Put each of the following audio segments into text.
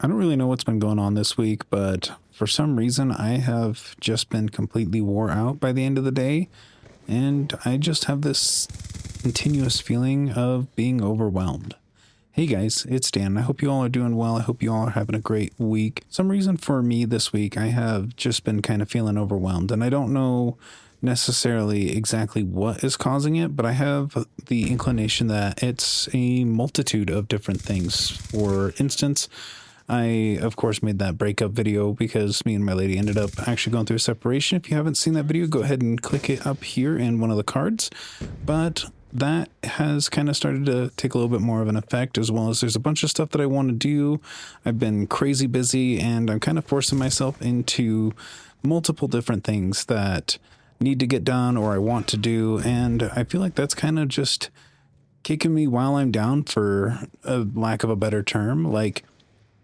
I don't really know what's been going on this week, but for some reason, I have just been completely wore out by the end of the day. And I just have this continuous feeling of being overwhelmed. Hey guys, it's Dan. I hope you all are doing well. I hope you all are having a great week. Some reason for me this week, I have just been kind of feeling overwhelmed, and I don't know necessarily exactly what is causing it, but I have the inclination that it's a multitude of different things. For instance, I, of course, made that breakup video because me and my lady ended up actually going through a separation. If you haven't seen that video, go ahead and click it up here in one of the cards. But that has kind of started to take a little bit more of an effect, as well as there's a bunch of stuff that I want to do. I've been crazy busy, and I'm kind of forcing myself into multiple different things that need to get done or I want to do. And I feel like that's kind of just kicking me while I'm down, for a lack of a better term. Like,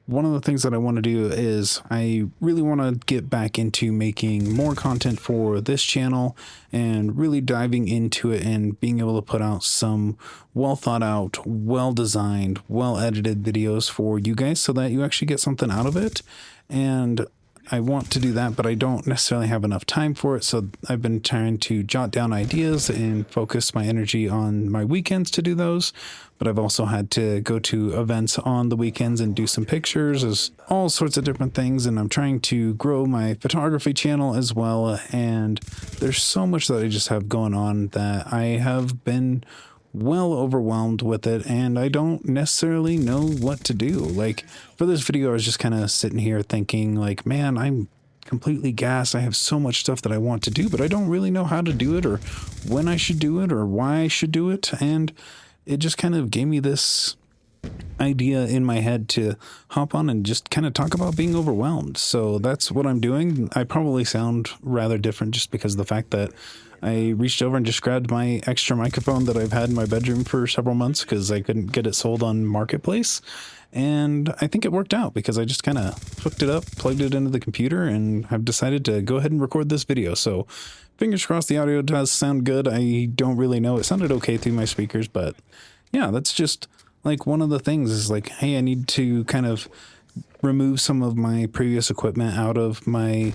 one of the things that I want to do is I really want to get back into making more content for this channel and really diving into it and being able to put out some well thought out, well designed, well edited videos for you guys so that you actually get something out of it. And I want to do that, but I don't necessarily have enough time for it. So I've been trying to jot down ideas and focus my energy on my weekends to do those. But I've also had to go to events on the weekends and do some pictures, as all sorts of different things. And I'm trying to grow my photography channel as well. And there's so much that I just have going on that I have been well overwhelmed with it, and I don't necessarily know what to do. Like, for this video, I was just kind of sitting here thinking, like, man, I'm completely gassed. I have so much stuff that I want to do, but I don't really know how to do it, or when I should do it, or why I should do it. And it just kind of gave me this idea in my head to hop on and just kind of talk about being overwhelmed. So that's what I'm doing. I probably sound rather different just because of the fact that I reached over and just grabbed my extra microphone that I've had in my bedroom for several months because I couldn't get it sold on Marketplace. And I think it worked out because I just kind of hooked it up, plugged it into the computer, and I've decided to go ahead and record this video. So fingers crossed the audio does sound good. I don't really know. It sounded okay through my speakers, but yeah, that's just like one of the things is like, hey, I need to kind of remove some of my previous equipment out of my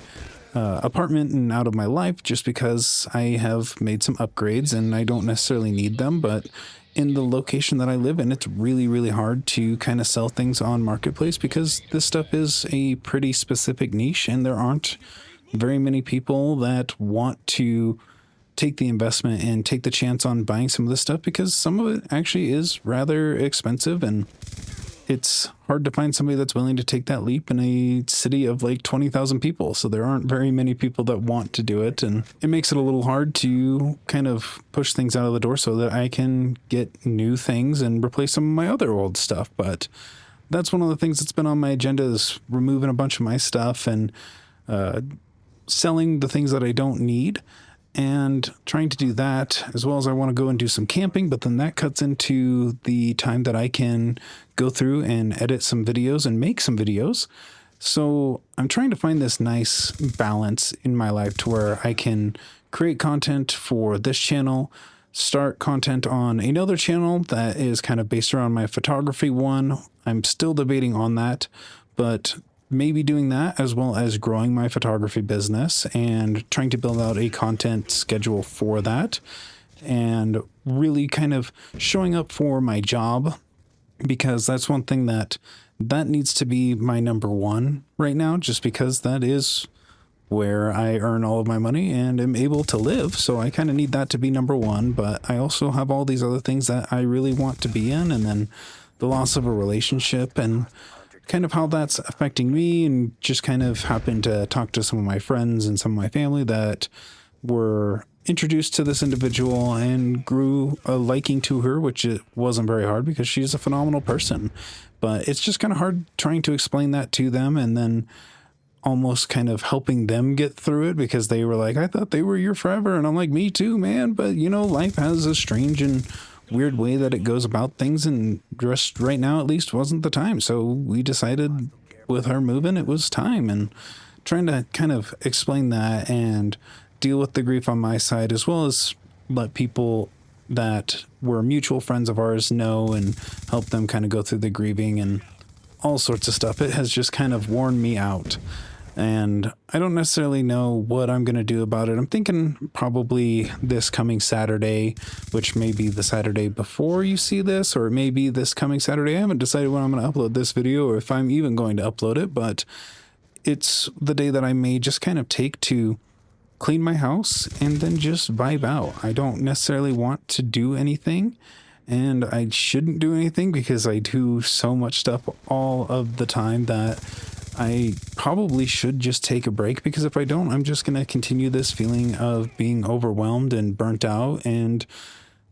apartment and out of my life, just because I have made some upgrades and I don't necessarily need them. But in the location that I live in, it's really, really hard to kind of sell things on Marketplace because this stuff is a pretty specific niche and there aren't very many people that want to take the investment and take the chance on buying some of this stuff because some of it actually is rather expensive, and it's hard to find somebody that's willing to take that leap in a city of like 20,000 people. So there aren't very many people that want to do it. And it makes it a little hard to kind of push things out of the door so that I can get new things and replace some of my other old stuff. But that's one of the things that's been on my agenda, is removing a bunch of my stuff and selling the things that I don't need, and trying to do that, as well as I want to go and do some camping, but then that cuts into the time that I can go through and edit some videos and make some videos. So I'm trying to find this nice balance in my life to where I can create content for this channel, start content on another channel that is kind of based around my photography one. I'm still debating on that, but maybe doing that as well as growing my photography business and trying to build out a content schedule for that, and really kind of showing up for my job, because that's one thing that needs to be my number one right now, just because that is where I earn all of my money and am able to live. So I kind of need that to be number one, but I also have all these other things that I really want to be in, and then the loss of a relationship and kind of how that's affecting me, and just kind of happened to talk to some of my friends and some of my family that were introduced to this individual and grew a liking to her, which it wasn't very hard because she's a phenomenal person. But it's just kind of hard trying to explain that to them and then almost kind of helping them get through it, because they were like, I thought they were your forever. And I'm like, me too, man. But you know, life has a strange and weird way that it goes about things, and just right now at least wasn't the time. So we decided with her moving, it was time, and trying to kind of explain that and deal with the grief on my side, as well as let people that were mutual friends of ours know and help them kind of go through the grieving. And all sorts of stuff. It has just kind of worn me out. And I don't necessarily know what I'm going to do about it. I'm thinking probably this coming Saturday, which may be the Saturday before you see this, or maybe this coming Saturday. I haven't decided when I'm going to upload this video or if I'm even going to upload it, but it's the day that I may just kind of take to clean my house and then just vibe out. I don't necessarily want to do anything, and I shouldn't do anything because I do so much stuff all of the time that I probably should just take a break, because if I don't, I'm just going to continue this feeling of being overwhelmed and burnt out and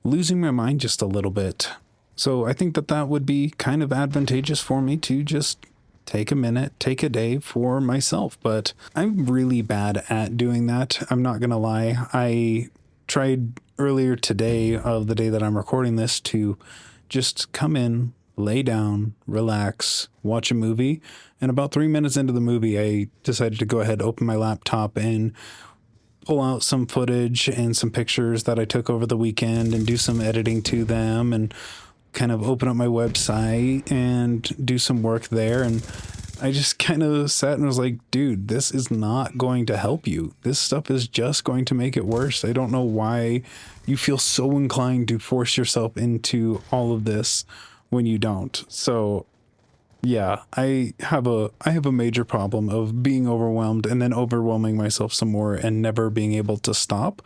losing my mind just a little bit. So I think that that would be kind of advantageous for me to just take a minute, take a day for myself. But I'm really bad at doing that. I'm not going to lie. I tried earlier today, of the day that I'm recording this, to just come in, lay down, relax, watch a movie. And about 3 minutes into the movie, I decided to go ahead, open my laptop and pull out some footage and some pictures that I took over the weekend and do some editing to them, and kind of open up my website and do some work there. And I just kind of sat and was like, dude, this is not going to help you. This stuff is just going to make it worse. I don't know why you feel so inclined to force yourself into all of this when you don't. So yeah, I have a major problem of being overwhelmed and then overwhelming myself some more and never being able to stop.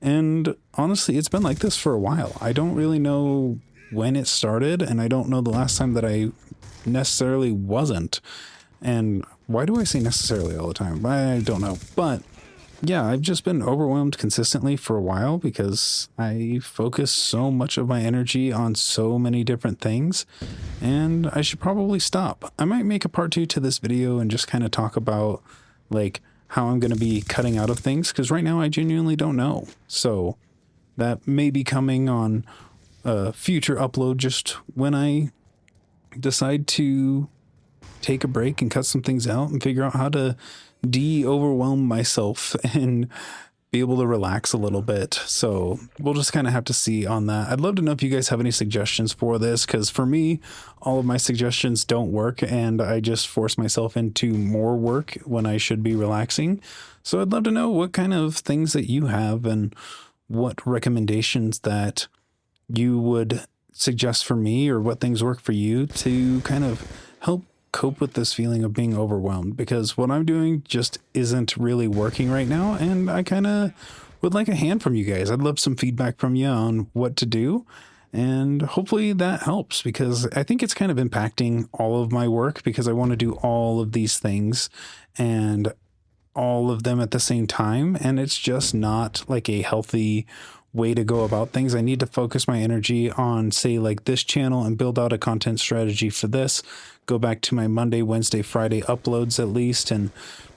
And honestly, it's been like this for a while. I don't really know when it started, and I don't know the last time that I necessarily wasn't. And why do I say necessarily all the time? I don't know. But yeah, I've just been overwhelmed consistently for a while because I focus so much of my energy on so many different things, and I should probably stop. I might make a part 2 to this video and just kind of talk about like how I'm going to be cutting out of things, because right now I genuinely don't know. So that may be coming on a future upload, just when I decide to take a break and cut some things out and figure out how to de-overwhelm myself and be able to relax a little bit. So we'll just kind of have to see on that. I'd love to know if you guys have any suggestions for this, because for me, all of my suggestions don't work, and I just force myself into more work when I should be relaxing. So I'd love to know what kind of things that you have and what recommendations that you would suggest for me, or what things work for you to kind of help cope with this feeling of being overwhelmed, because what I'm doing just isn't really working right now, and I kind of would like a hand from you guys. I'd love some feedback from you on what to do, and hopefully that helps, because I think it's kind of impacting all of my work, because I want to do all of these things and all of them at the same time, and it's just not like a healthy way to go about things. I need to focus my energy on, say, like this channel, and build out a content strategy for this, go back to my Monday, Wednesday, Friday uploads at least, and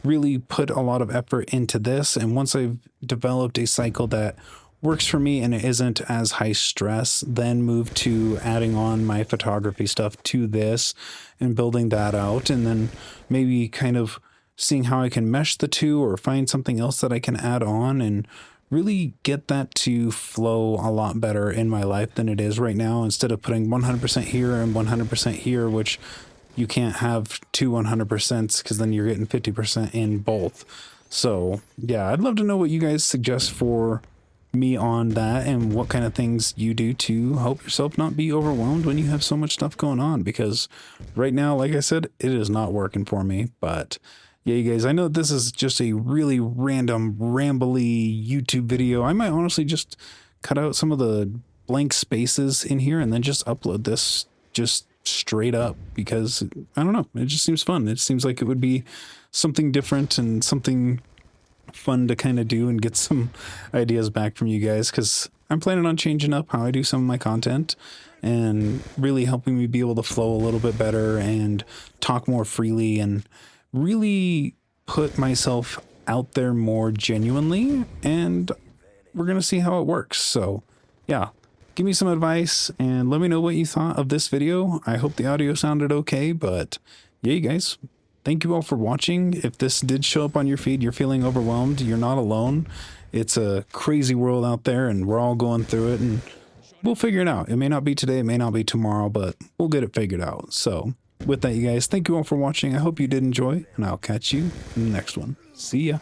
really put a lot of effort into this. And once I've developed a cycle that works for me and it isn't as high stress, then move to adding on my photography stuff to this and building that out, and then maybe kind of seeing how I can mesh the two, or find something else that I can add on, and really get that to flow a lot better in my life than it is right now, instead of putting 100% here and 100% here, which you can't have two 100%, because then you're getting 50% in both. So yeah, I'd love to know what you guys suggest for me on that, and what kind of things you do to help yourself not be overwhelmed when you have so much stuff going on, because right now, like I said, it is not working for me. But yeah, you guys, I know this is just a really random, rambly YouTube video. I might honestly just cut out some of the blank spaces in here and then just upload this just straight up, because I don't know, it just seems fun. It seems like it would be something different and something fun to kind of do and get some ideas back from you guys, because I'm planning on changing up how I do some of my content and really helping me be able to flow a little bit better and talk more freely and really put myself out there more genuinely, and we're going to see how it works. So yeah, give me some advice and let me know what you thought of this video. I hope the audio sounded okay, but yeah, you guys, thank you all for watching. If this did show up on your feed, you're feeling overwhelmed, you're not alone. It's a crazy world out there, and we're all going through it, and we'll figure it out. It may not be today, it may not be tomorrow, but we'll get it figured out. So with that, you guys, thank you all for watching. I hope you did enjoy, and I'll catch you in the next one. See ya.